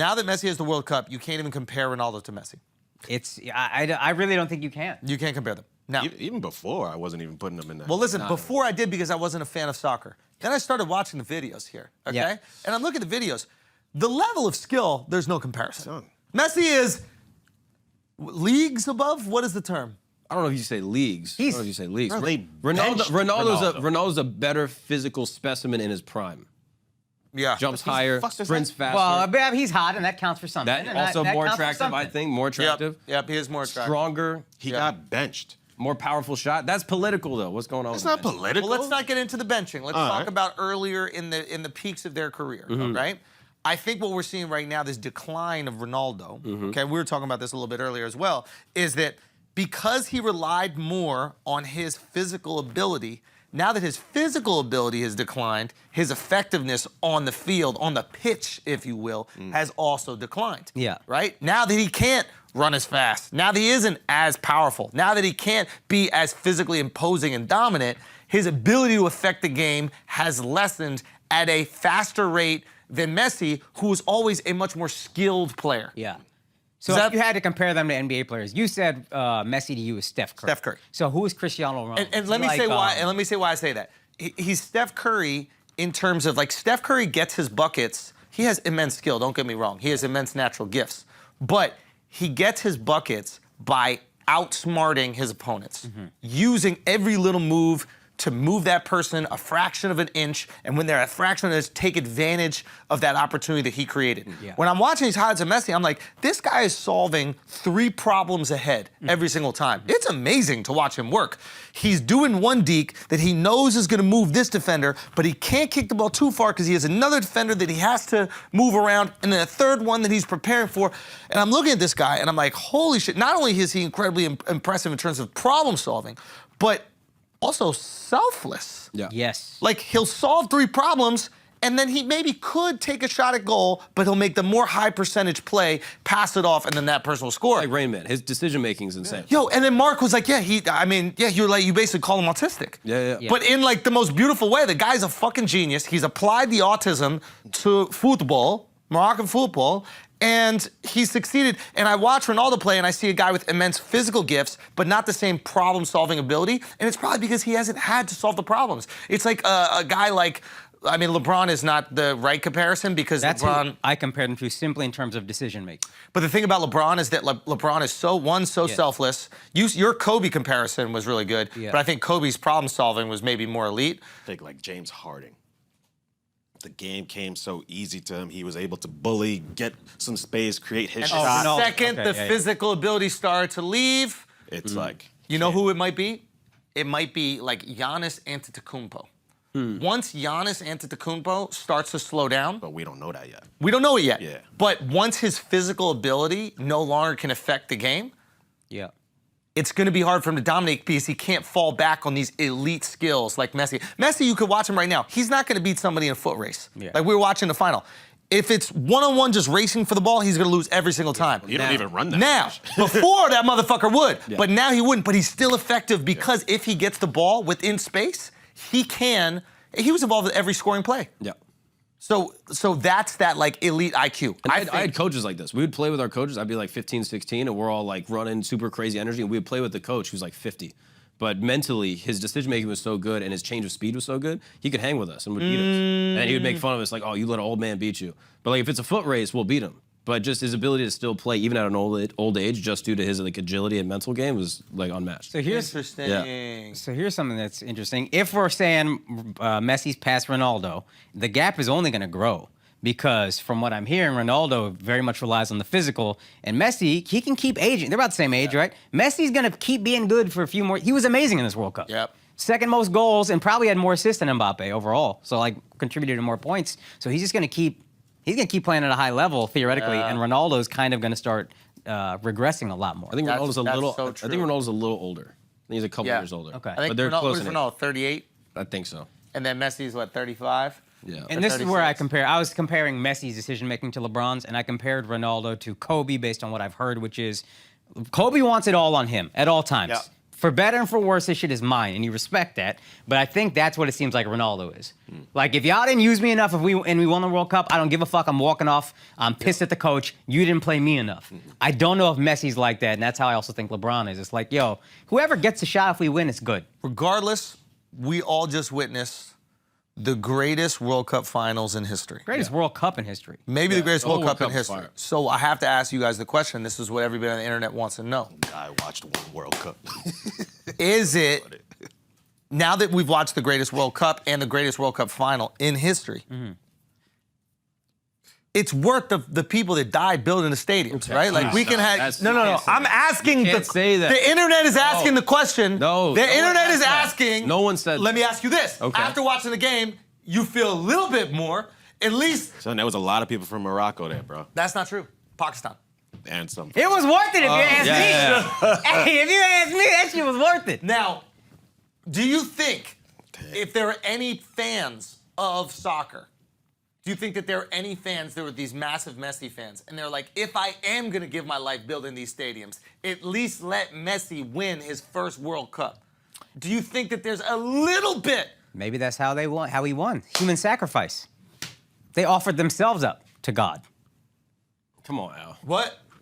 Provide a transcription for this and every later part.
Now that Messi has the World Cup, you can't even compare Ronaldo to Messi. I really don't think you can. You can't compare them. Now, even before, I wasn't even putting them in there. well, listen, before I did because I wasn't a fan of soccer. Then I started watching the videos here, okay? Yeah. And I'm looking at the videos. The level of skill, there's no comparison. Son. Messi is leagues above? What is the term? I don't know if you say leagues. I don't know if you say leagues. Bro, they Ronaldo's a better physical specimen in his prime. Yeah. Jumps higher, sprints faster. Well, he's hot, and that counts for something. that and also that more counts for attractive, I something. think. More attractive. Yep, he is more attractive. Stronger. He got benched. More powerful shot. That's political, though. What's going on? It's with not that? political. Well, let's not get into the benching. Let's talk right. about earlier in the peaks of their career, right? I think what we're seeing right now, this decline of Ronaldo, okay, we were talking about this a little bit earlier as well, is that because he relied more on his physical ability, now that his physical ability has declined, his effectiveness on the field, on the pitch, if you will, has also declined. Yeah. Right? Now that he can't run as fast, now that he isn't as powerful, now that he can't be as physically imposing and dominant, his ability to affect the game has lessened at a faster rate than Messi, who was always a much more skilled player. Yeah. So if you had to compare them to NBA players, you said Messi to you is Steph Curry. Steph Curry. So who is Cristiano Ronaldo? And let me say why. And let me say why I say that. He's Steph Curry in terms of like Steph Curry gets his buckets. He has immense skill. Don't get me wrong. He has immense natural gifts, but he gets his buckets by outsmarting his opponents, using every little move to move that person a fraction of an inch, and when they're a fraction of an inch, take advantage of that opportunity that he created. Yeah. When I'm watching these highlights of Messi, I'm like, this guy is solving 3 problems ahead every single time. It's amazing to watch him work. He's doing one deke that he knows is gonna move this defender, but he can't kick the ball too far because he has another defender that he has to move around, and then a third one that he's preparing for. And I'm looking at this guy, and I'm like, holy shit, not only is he incredibly impressive in terms of problem solving, but also selfless. Yeah. Yes. Like, he'll solve 3 problems, and then he maybe could take a shot at goal, but he'll make the more high percentage play, pass it off, and then that person will score. Like Rain Man. His decision-making is insane. Yo, and then Mark was like, you basically call him autistic. Yeah. But in like the most beautiful way. The guy's a fucking genius. He's applied the autism to football, Moroccan football, and he succeeded. And I watch Ronaldo play, and I see a guy with immense physical gifts, but not the same problem-solving ability. And it's probably because he hasn't had to solve the problems. It's like a guy like, I mean, LeBron is not the right comparison because That's LeBron. who I compared him to simply in terms of decision making. But the thing about LeBron is that LeBron is so selfless. Your Kobe comparison was really good, but I think Kobe's problem-solving was maybe more elite. I think like James Harden. The game came so easy to him. He was able to bully, get some space, create his shot. The second the physical ability started to leave, It's like... you know who it might be? It might be like Giannis Antetokounmpo. Once Giannis Antetokounmpo starts to slow down, But we don't know that yet. we don't know it yet. Yeah. But once his physical ability no longer can affect the game, Yeah. it's going to be hard for him to dominate because he can't fall back on these elite skills like Messi. Messi, you could watch him right now. He's not going to beat somebody in a foot race. Yeah. Like we were watching the final. If it's one-on-one just racing for the ball, he's going to lose every single time. You don't even run that Now, much. before that motherfucker would, but now he wouldn't. But he's still effective because if he gets the ball within space, he was involved with every scoring play. Yeah. So that's that like elite IQ. And I had coaches like this. We would play with our coaches. I'd be like 15, 16, and we're all like running super crazy energy, and we would play with the coach who's like 50. But mentally, his decision-making was so good and his change of speed was so good, he could hang with us and would beat us. And then he would make fun of us like, oh, you let an old man beat you. But like if it's a foot race, we'll beat him. But just his ability to still play, even at an old age, just due to his like agility and mental game, was like unmatched. So here's Interesting. Yeah. So here's something that's interesting. If we're saying Messi's past Ronaldo, the gap is only going to grow because from what I'm hearing, Ronaldo very much relies on the physical, and Messi, he can keep aging. They're about the same age, right? Messi's going to keep being good for a few more. He was amazing in this World Cup. Yep. Second most goals and probably had more assists than Mbappe overall. So like contributed to more points. So he's just going to keep. He's going to keep playing at a high level theoretically, and Ronaldo's kind of going to start regressing a lot more. I think Ronaldo's a little. so I true. think Ronaldo's a little older. I think he's a couple years older. Okay. I think but they're Ronaldo, close. what is Ronaldo, 38? I think so. And then Messi's what, 35? Yeah. And this is where I 36. compare. I was comparing Messi's decision-making to LeBron's, and I compared Ronaldo to Kobe based on what I've heard, which is Kobe wants it all on him at all times. Yeah. For better and for worse, this shit is mine, and you respect that. But I think that's what it seems like Ronaldo is. Like, if y'all didn't use me enough and we won the World Cup, I don't give a fuck. I'm walking off. I'm pissed at the coach. You didn't play me enough. I don't know if Messi's like that, and that's how I also think LeBron is. It's like, yo, whoever gets a shot if we win, it's good. Regardless, we all just witnessed the greatest World Cup finals in history. Greatest World Cup in history. Maybe the greatest the whole World Cup in World Cup was history. fire. So I have to ask you guys the question. This is what everybody on the internet wants to know. I watched one World Cup. Is it, now that we've watched the greatest World Cup and the greatest World Cup final in history, it's worth the people that died building the stadiums, right? Like we can have. that's- No. you can't say I'm that. asking. You can't say that. The internet is asking the question. No, The no one internet is asked that. asking. No one said Let me ask you this. Okay. After watching the game, you feel a little bit more. At least So there was a lot of people from Morocco there, bro. that's not true. Pakistan. And some. It was worth it if you asked me. yeah. Hey, if you asked me, that shit was worth it. Now, do you think if there are any fans of soccer, do you think that there are any fans, there were these massive Messi fans, and they're like, if I am going to give my life building these stadiums, at least let Messi win his first World Cup? Do you think that there's a little bit? Maybe that's how they won. How he won. Human sacrifice. They offered themselves up to God. Come on, Al.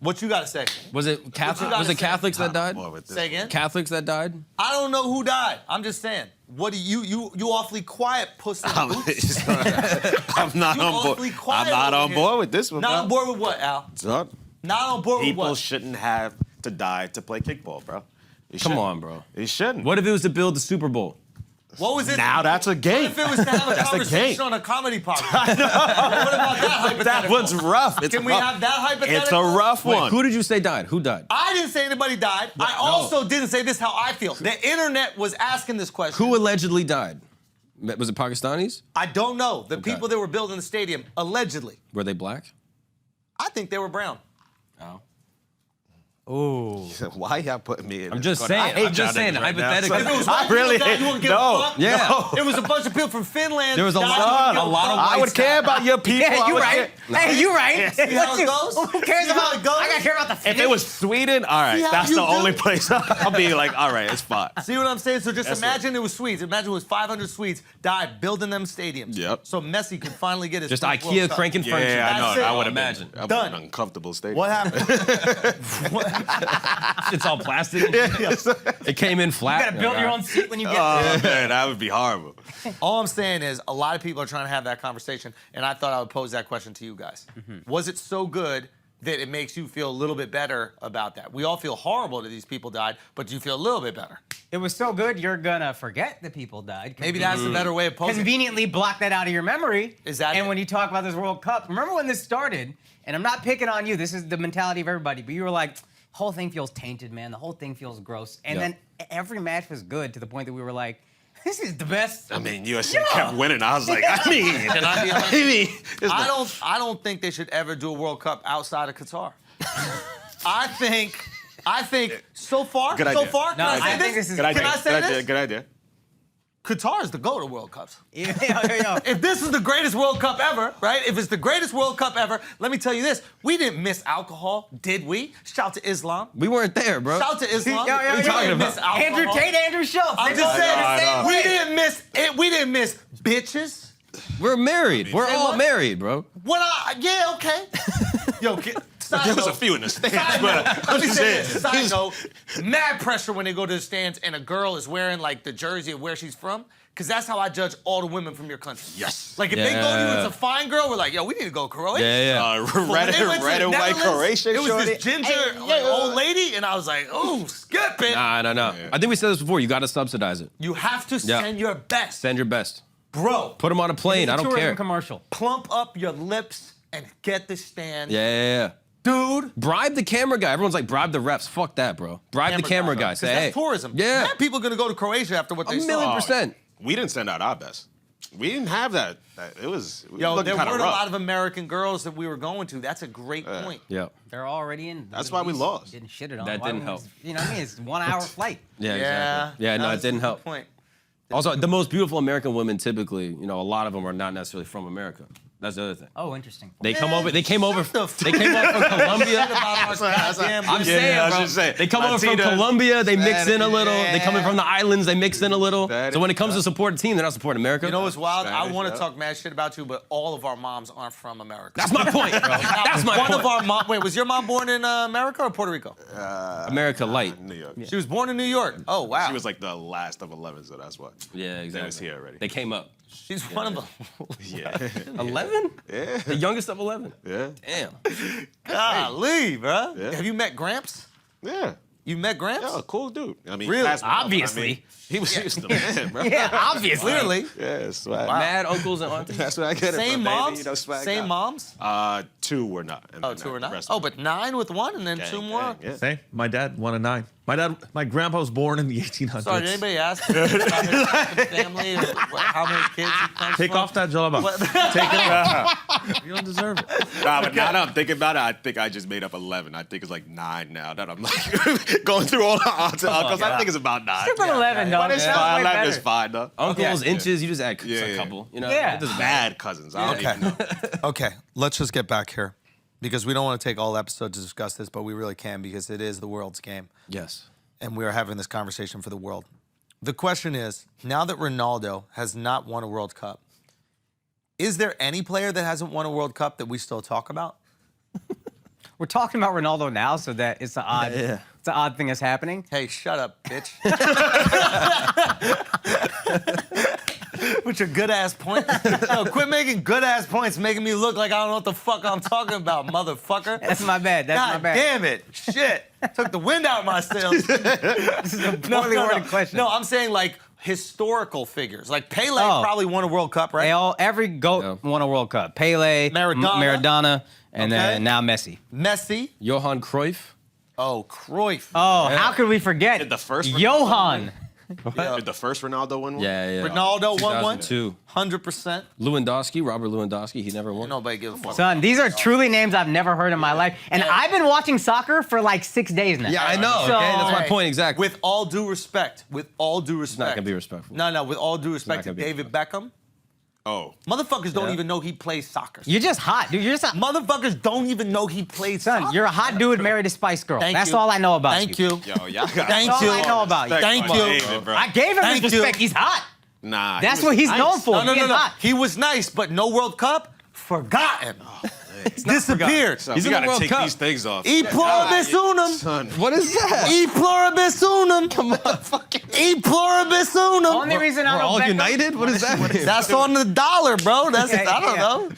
What you got to say? Was it Catholic? gotta Was it say? Catholics that died? More with this. Say again? Catholics that died? I don't know who died. I'm just saying. What do you awfully quiet, puss in boots? I'm not You on board. awfully quiet I'm not over on here. board with this one. Not bro. on board with what, Al? Son, Not on board with people what? shouldn't have to die to play kickball, bro. They Come shouldn't. on, bro. They shouldn't. What if it was to build the Super Bowl? What was it? Now that's a game. What if it was to have a That's a conversation game. on a comedy podcast? What about that hypothetical? That one's rough. It's Can we rough. have that hypothetical? It's a rough Wait, one. who did you say died? Who died? I didn't say anybody died. I also didn't say this is how I feel. The internet was asking this question. Who allegedly died? Was it Pakistanis? I don't know. The people that were building the stadium, allegedly. Were they black? I think they were brown. Oh. Ooh. Why y'all putting me in I'm this just corner? saying. I hate I'm just y'all saying. niggas right now, Hypothetically. son. If it was I white people really died, you wouldn't give a fuck? Yeah. It was a bunch of people from Finland. There was a died, lot- you wouldn't give a lot of fuck. I would care about your people. Yeah, I you would right. care. Hey, you right. See how it goes? Who cares See how about it goes? I gotta care about the If Finnish. it was Sweden, all right, See how that's you the do? only place I'll be like, all right, it's fine. See what I'm saying? So just That's imagine it was Swedes. Imagine it was 500 Swedes died building them stadiums. Yep. So Messi could finally get his Just first IKEA World Cup. cranking furniture. Yeah, I That's know. it. I would have Imagine. been Done. an uncomfortable state. What happened? It's all plastic. It came in flat. You gotta build your own seat when you get Oh there. man, that would be horrible. All I'm saying is a lot of people are trying to have that conversation, and I thought I would pose that question to you guys. Was it so good that it makes you feel a little bit better about that? We all feel horrible that these people died, but do you feel a little bit better? It was so good, you're gonna forget the people died. Maybe that's the better way of posing it. Conveniently block that out of your memory. Is that And it? when you talk about this World Cup, remember when this started? And I'm not picking on you. This is the mentality of everybody. But you were like, whole thing feels tainted, man. The whole thing feels gross. And Yeah. then every match was good to the point that we were like, this is the best. I mean, USA kept winning. I was like, I mean, Can I be honest? it's I don't think they should ever do a World Cup outside of Qatar. I think so far, Good so idea. far, No, can I I say think this? this is- Good idea. Can I say Good this? idea. Good idea. Qatar is the GOAT of World Cups. Yo. If this is the greatest World Cup ever, right? If it's the greatest World Cup ever, let me tell you this: we didn't miss alcohol, did we? Shout to Islam. We weren't there, bro. Shout to Islam. Yo, yo, we yo. didn't miss alcohol. Andrew Tate, Andrew Schulz. I'm They just both saying, go the same we way. didn't miss it. We didn't miss bitches. We're married. We're Say all what? married, bro. Yeah, okay. Yo, side There was a note. few in the stands, Side but note, let me say this. Side note, mad pressure when they go to the stands and a girl is wearing like the jersey of where she's from, because that's how I judge all the women from your country. Yes. Like if they go to you, Yeah. it's a fine girl, we're like, yo, we need to go Croatia. Yeah. But when Red they went to and the white Netherlands, Croatian it was shorty. this ginger like, old lady, and I was like, oh, skip it. Nah. I think we said this before. You got to subsidize it. You have to Yeah. send your best. Send your best. Bro, Put them on a plane. I don't Tourism care. commercial. plump up your lips and get the stand. Yeah. Dude. Bribe the camera guy. Everyone's like, bribe the refs. Fuck that, bro. Bribe the camera guy. Say, that's hey. tourism. Yeah. Mad people gonna go to Croatia after what A they saw. million percent. we didn't send out our best. We didn't have that. It was Yo, looking there kinda weren't a rough. lot of American girls that we were going to. That's a great point. Yeah. They're already in. That's why we lost. Getting shitted on. That Why didn't would help. we- You know what I mean? It's 1 hour flight. Yeah, exactly. Yeah, no, it that's didn't a good help. Point. Also, the most beautiful American women typically, a lot of them are not necessarily from America. That's the other thing. Oh, interesting. They came over from Colombia. Colombia. I'm saying, bro. They come over from Colombia. They mix in a little. They come in from the islands. They mix in a little. So when it comes to supporting a team, they're not supporting America. You know what's wild? I Spanish, want to yeah. talk mad shit about you, but all of our moms aren't from America. That's my point, bro. That's my One point. of our mom. Wait, was your mom born in America or Puerto Rico? America light. New York. She was born in New York. Oh wow. She was like the last of 11, so that's why. Yeah, They exactly. was here already. They came up. She's one of them. Yeah. 11? Yeah. The youngest of 11. Yeah. Damn. Golly, bro. Yeah. Have you met Gramps? Yeah. You met Gramps? Yeah, cool dude. I mean, Really? past my mom, Obviously. I mean, he was the man, bro. Yeah, obviously. Clearly. Yeah, swag. Mad uncles and aunties. That's what I get it Same from, moms? baby. You know, swag Same out. moms? 2 were not. And Oh, then 2 or the not? rest Oh, were but 9 with 1 and then gang, 2 more? gang, yeah. Same. My dad, 1 of 9. My grandpa was born in the 1800s. Sorry, did anybody ask his fucking family or how many kids he comes Take from? off that jalaba. Take it off. You don't deserve it. Nah, but now that I'm thinking about it, I think I just made up 11. I think it's like 9 now that I'm like going through all the aunts and uncles. I think it's about 9. Stick with 11, dog. But it's Sounds fine. way 11 is better. fine, though. Uncles, Okay. inches, you just add Yeah, a yeah. couple. You know, Yeah. it doesn't matter. Bad cousins. I don't even know. Okay, let's just get back here because we don't want to take all episode to discuss this, but we really can because it is the world's game. Yes. And we are having this conversation for the world. The question is, now that Ronaldo has not won a World Cup, is there any player that hasn't won a World Cup that we still talk about? We're talking about Ronaldo now, so that it's an odd, it's an odd thing that's happening. Hey, shut up, bitch. With your good-ass point. Yo, quit making good-ass points, making me look like I don't know what the fuck I'm talking about, motherfucker. That's my bad. That's God my bad. damn it. Shit. Took the wind out of my sails. This is a poorly worded question. No, I'm saying like historical figures. Like Pele Oh. probably won a World Cup, right? Every GOAT won a World Cup. Pele, Maradona. and Okay. then now Messi. Messi. Johan Cruyff. Oh, Cruyff. Oh, how could we forget? Did the first Johan. Did the first Ronaldo win one? Yeah. Ronaldo won one. 2002. 100%. Lewandowski, Robert Lewandowski, he never won. Nobody gives a fuck. Son, these are truly names I've never heard in my life. And I've been watching soccer for like 6 days now. Yeah, I know. So- okay, that's my Hey, point exactly. With all due respect, with all due respect. not gonna be respectful. No, with all due respect to gonna be David Beckham, Oh. motherfuckers don't even know he plays soccer. You're just hot, dude. You're just a Motherfuckers don't even know he plays son. soccer. You're a hot dude married a Spice Girl. Thank That's you. all I know about Thank you. you. Yo, y'all got Thank That's you. all I know about you. Thank on you. David, bro. I gave him Thank his you. respect. He's hot. Nah. That's he what was he's nice. known for. No. Being hot. He was nice, but no World Cup, forgotten. Disappeared. So He's we in the gotta World take Cup. these things off. E pluribus unum. Son. What is that? E pluribus unum. Come on, E pluribus unum. Only reason I We're know all Beckham- united? What is that? That's on the dollar, bro. That's Yeah, I don't yeah. know.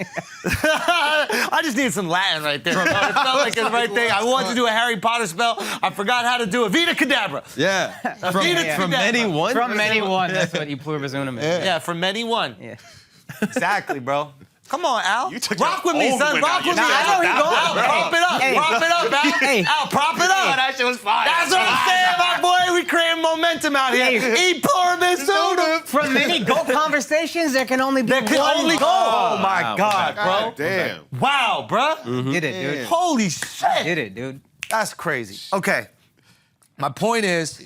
I just need some Latin right there. Bro. It felt like the right thing. I wanted to do a Harry Potter spell. I forgot how to do it. Vita Kedavra. Yeah. From, Yeah. from many one? From many one. That's what E pluribus unum is. Yeah, from many one. Yeah. Exactly, bro. Come on, Al. You took Rock your with me, own son. one Rock out. with You me. know Al, that one, Al, bro. prop it up. Hey. Prop it up, Al. Hey. Al, prop it up. That shit was fire. That's what I'm saying, my boy. We creating momentum out here. Hey. E pluribus unum. From many GOAT conversations, there can only be There can one only go. GOAT. Oh my Wow, God, God bro. damn. Wow, bro. Did it, dude. Holy shit. Did it, dude. That's crazy. Okay. My point is,